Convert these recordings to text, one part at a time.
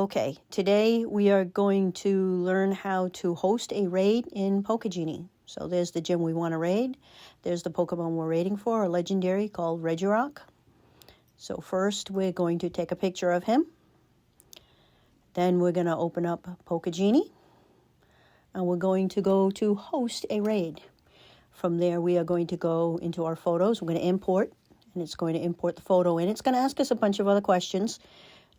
Okay, today we are going to learn how to host a raid in Genie. So there's the gym we want to raid. There's the Pokemon we're raiding for, a legendary called Regirock. So first we're going to take a picture of him. Then we're going to open up Genie. And we're going to go to host a raid. From there we are going to go into our photos. We're going to import, and it's going to import the photo in. It's going to ask us a bunch of other questions.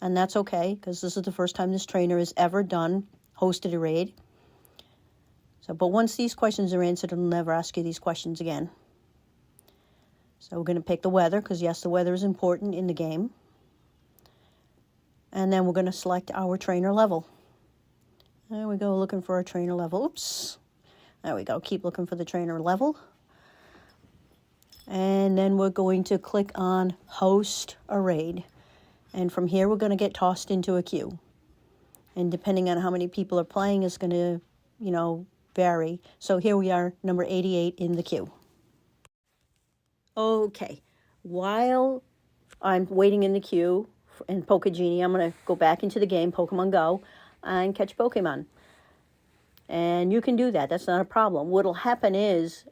And that's okay, because this is the first time this trainer has ever hosted a raid. But once these questions are answered, it'll never ask you these questions again. So we're going to pick the weather, because yes, the weather is important in the game. And then we're going to select our trainer level. There we go, looking for our trainer level. Oops. There we go, keep looking for the trainer level. And then we're going to click on host a raid. And from here, we're going to get tossed into a queue. And depending on how many people are playing, is going to, vary. So here we are, number 88 in the queue. Okay, while I'm waiting in the queue in Genie, I'm going to go back into the game, Pokemon Go, and catch Pokemon. And you can do that. That's not a problem. What'll happen is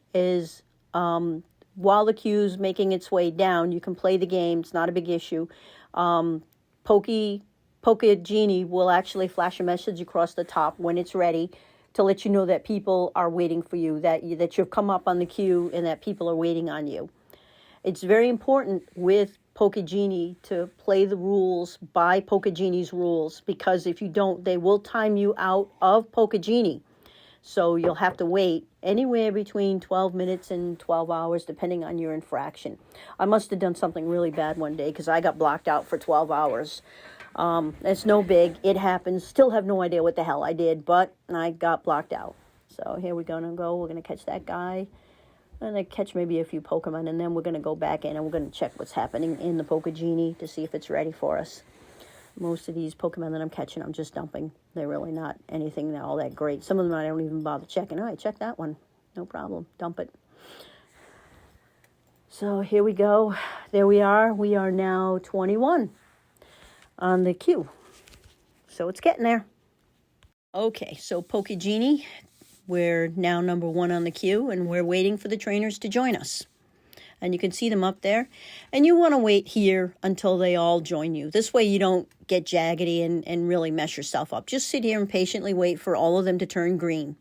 while the queue's making its way down, you can play the game. It's not a big issue. Genie will actually flash a message across the top when it's ready to let you know that people are waiting for you, that you've come up on the queue and that people are waiting on you. It's very important with Genie to play the rules by Genie's rules, because if you don't, they will time you out of Genie. So you'll have to wait anywhere between 12 minutes and 12 hours, depending on your infraction. I must have done something really bad one day, because I got blocked out for 12 hours. It's no big. It happens. Still have no idea what the hell I did, but I got blocked out. So here we're going to go. We're going to catch that guy. And then catch maybe a few Pokemon, and then we're going to go back in and we're going to check what's happening in the Genie to see if it's ready for us. Most of these Pokemon that I'm catching, I'm just dumping. They're really not anything all that great. Some of them I don't even bother checking. All right, check that one. No problem. Dump it. So here we go. There we are. We are now 21 on the queue. So it's getting there. Okay, so Genie, we're now number 1 on the queue, and we're waiting for the trainers to join us. And you can see them up there. And you want to wait here until they all join you. This way you don't get jaggedy and really mess yourself up. Just sit here and patiently wait for all of them to turn green.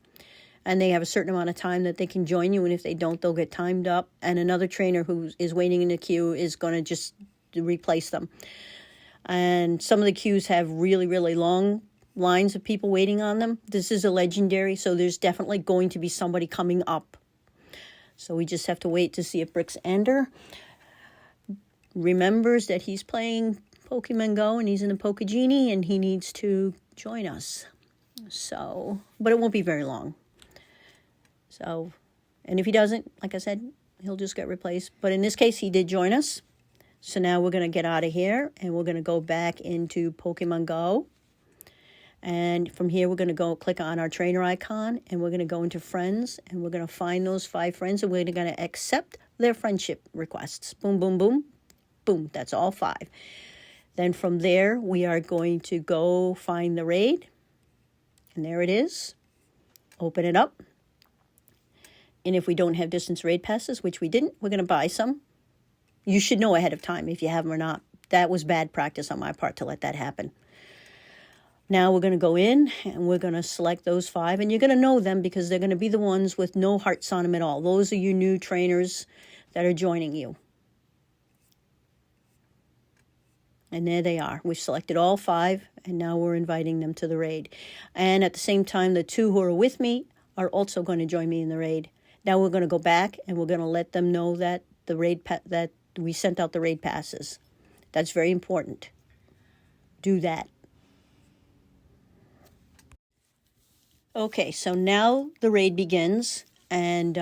And they have a certain amount of time that they can join you. And if they don't, they'll get timed up. And another trainer who is waiting in the queue is going to just replace them. And some of the queues have really, really long lines of people waiting on them. This is a legendary, so there's definitely going to be somebody coming up. So we just have to wait to see if Brick's Ender remembers that he's playing Pokemon Go and he's in the Genie and he needs to join us. So, but it won't be very long. So, and if he doesn't, like I said, he'll just get replaced. But in this case, he did join us. So now we're going to get out of here and we're going to go back into Pokemon Go. And from here, we're going to go click on our trainer icon, and we're going to go into friends, and we're going to find those 5 friends, and we're going to accept their friendship requests. Boom, boom, boom, boom. That's all 5. Then from there, we are going to go find the raid. And there it is. Open it up. And if we don't have distance raid passes, which we didn't, we're going to buy some. You should know ahead of time if you have them or not. That was bad practice on my part to let that happen. Now we're going to go in and we're going to select those 5. And you're going to know them because they're going to be the ones with no hearts on them at all. Those are your new trainers that are joining you. And there they are. We've selected all 5, and now we're inviting them to the raid. And at the same time, the 2 who are with me are also going to join me in the raid. Now we're going to go back and we're going to let them know that the raid that we sent out the raid passes. That's very important. Do that. Okay, so now the raid begins, and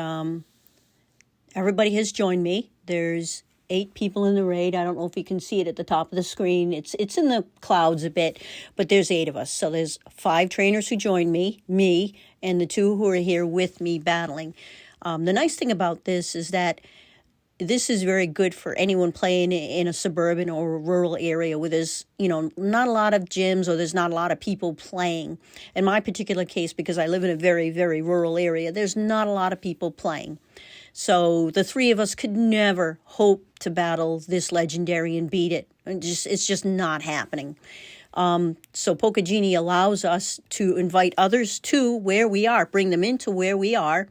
everybody has joined me. There's 8 people in the raid. I don't know if you can see it at the top of the screen. It's in the clouds a bit, but there's 8 of us. So there's 5 trainers who joined me, and the 2 who are here with me battling. The nice thing about this is that this is very good for anyone playing in a suburban or a rural area where there's, not a lot of gyms or there's not a lot of people playing. In my particular case, because I live in a very, very rural area, there's not a lot of people playing. So the three of us could never hope to battle this legendary and beat it. It's just not happening. So Poke Genie allows us to invite others to where we are, bring them into where we are,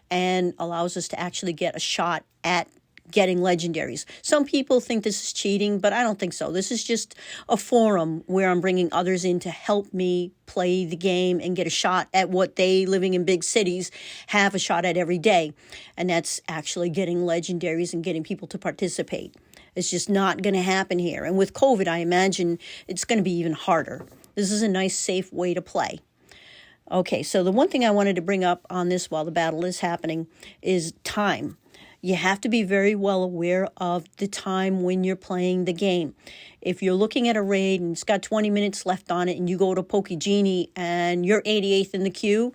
and allows us to actually get a shot at getting legendaries. Some people think this is cheating, but I don't think so. This is just a forum where I'm bringing others in to help me play the game and get a shot at what they, living in big cities, have a shot at every day. And that's actually getting legendaries and getting people to participate. It's just not going to happen here. And with COVID, I imagine it's going to be even harder. This is a nice, safe way to play. Okay, so the one thing I wanted to bring up on this while the battle is happening is time. You have to be very well aware of the time when you're playing the game. If you're looking at a raid and it's got 20 minutes left on it and you go to Poke Genie and you're 88th in the queue,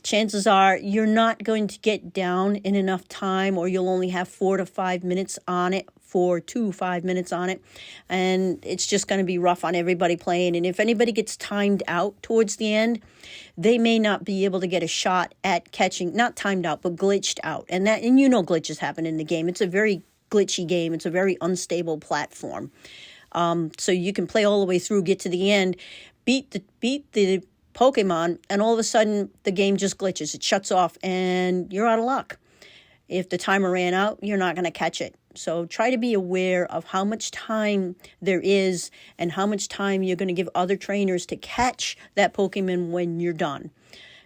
chances are you're not going to get down in enough time, or you'll only have 4 to 5 minutes on it, 4 to 5 minutes on it, and it's just going to be rough on everybody playing. And if anybody gets timed out towards the end, they may not be able to get a shot at catching, not timed out, but glitched out. And glitches happen in the game. It's a very glitchy game. It's a very unstable platform. So you can play all the way through, get to the end, beat the Pokemon, and all of a sudden the game just glitches. It shuts off and you're out of luck. If the timer ran out, you're not going to catch it. So try to be aware of how much time there is and how much time you're going to give other trainers to catch that Pokemon when you're done.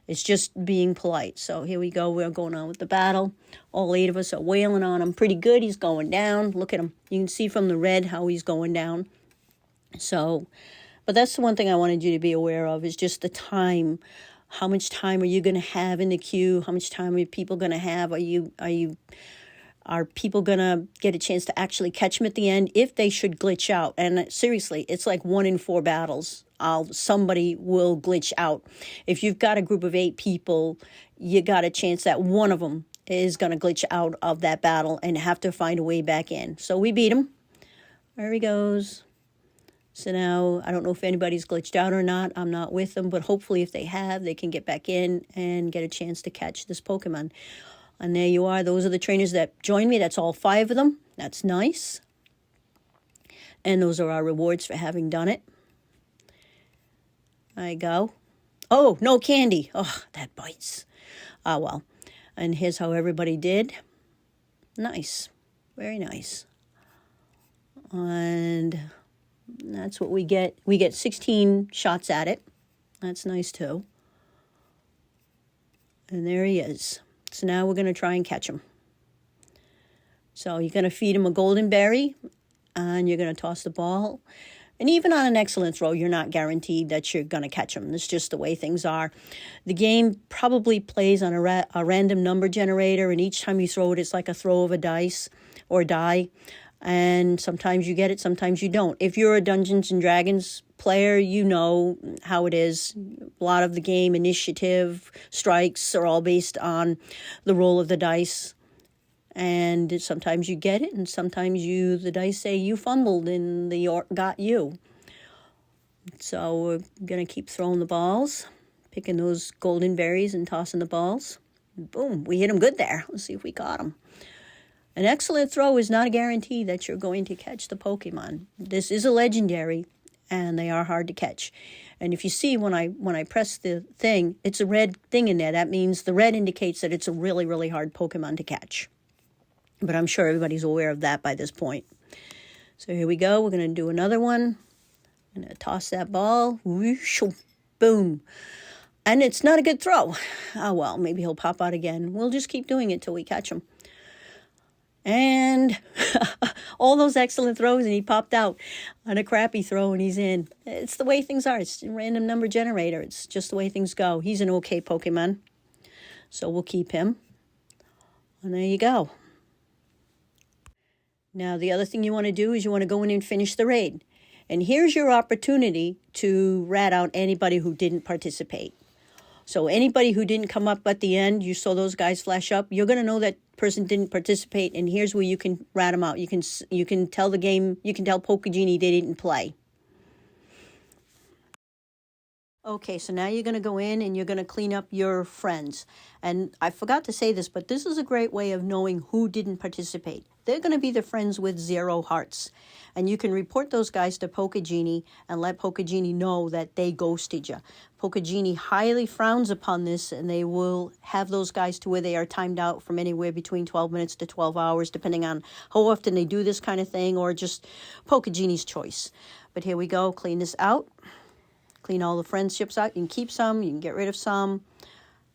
It's just being polite. So here we go. We're going on with the battle. All 8 of us are wailing on him pretty good. He's going down. Look at him. You can see from the red how he's going down. So, but that's the one thing I wanted you to be aware of, is just the time. How much time are you going to have in the queue? How much time are people going to have? Are people going to get a chance to actually catch them at the end if they should glitch out? And seriously, it's like 1 in 4 battles. Somebody will glitch out. If you've got a group of 8 people, you got a chance that one of them is going to glitch out of that battle and have to find a way back in. So we beat him. There he goes. So now, I don't know if anybody's glitched out or not. I'm not with them, but hopefully if they have, they can get back in and get a chance to catch this Pokemon. And there you are. Those are the trainers that joined me. That's all 5 of them. That's nice. And those are our rewards for having done it. There you go. Oh, no candy. Oh, that bites. Ah, well. And here's how everybody did. Nice. Very nice. And that's what we get. We get 16 shots at it. That's nice too. And there he is. So now we're going to try and catch him. So you're going to feed him a golden berry, and you're going to toss the ball. And even on an excellent throw, you're not guaranteed that you're going to catch him. That's just the way things are. The game probably plays on a random number generator, and each time you throw it, it's like a throw of a dice or die. And sometimes you get it, sometimes you don't. If you're a Dungeons & Dragons player, you know how it is. A lot of the game initiative strikes are all based on the roll of the dice. And sometimes you get it, and sometimes the dice say you fumbled and the orc got you. So we're going to keep throwing the balls, picking those golden berries and tossing the balls. Boom, we hit them good there. Let's see if we got them. An excellent throw is not a guarantee that you're going to catch the Pokemon. This is a legendary, and they are hard to catch. And if you see when I press the thing, it's a red thing in there. That means the red indicates that it's a really, really hard Pokemon to catch. But I'm sure everybody's aware of that by this point. So here we go. We're going to do another one. I'm going to toss that ball. Whoosh, boom. And it's not a good throw. Oh, well, maybe he'll pop out again. We'll just keep doing it till we catch him. And all those excellent throws, and he popped out on a crappy throw, and he's in. It's the way things are. It's a random number generator. It's just the way things go. He's an okay Pokemon, so we'll keep him. And there you go. Now, the other thing you want to do is you want to go in and finish the raid. And here's your opportunity to rat out anybody who didn't participate. So anybody who didn't come up at the end, you saw those guys flash up, you're going to know that person didn't participate, and here's where you can rat them out. You can tell the game, you can tell Poker Genie they didn't play. Okay, so now you're going to go in and you're going to clean up your friends. And I forgot to say this, but this is a great way of knowing who didn't participate. They're going to be the friends with 0 hearts. And you can report those guys to Poker Genie and let Poker Genie know that they ghosted you. Poker Genie highly frowns upon this, and they will have those guys to where they are timed out from anywhere between 12 minutes to 12 hours, depending on how often they do this kind of thing, or just Poker Genie's choice. But here we go, clean this out. Clean all the friendships out. You can keep some, you can get rid of some.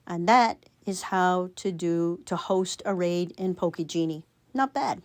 And that is how to host a raid in Poker Genie. Not bad.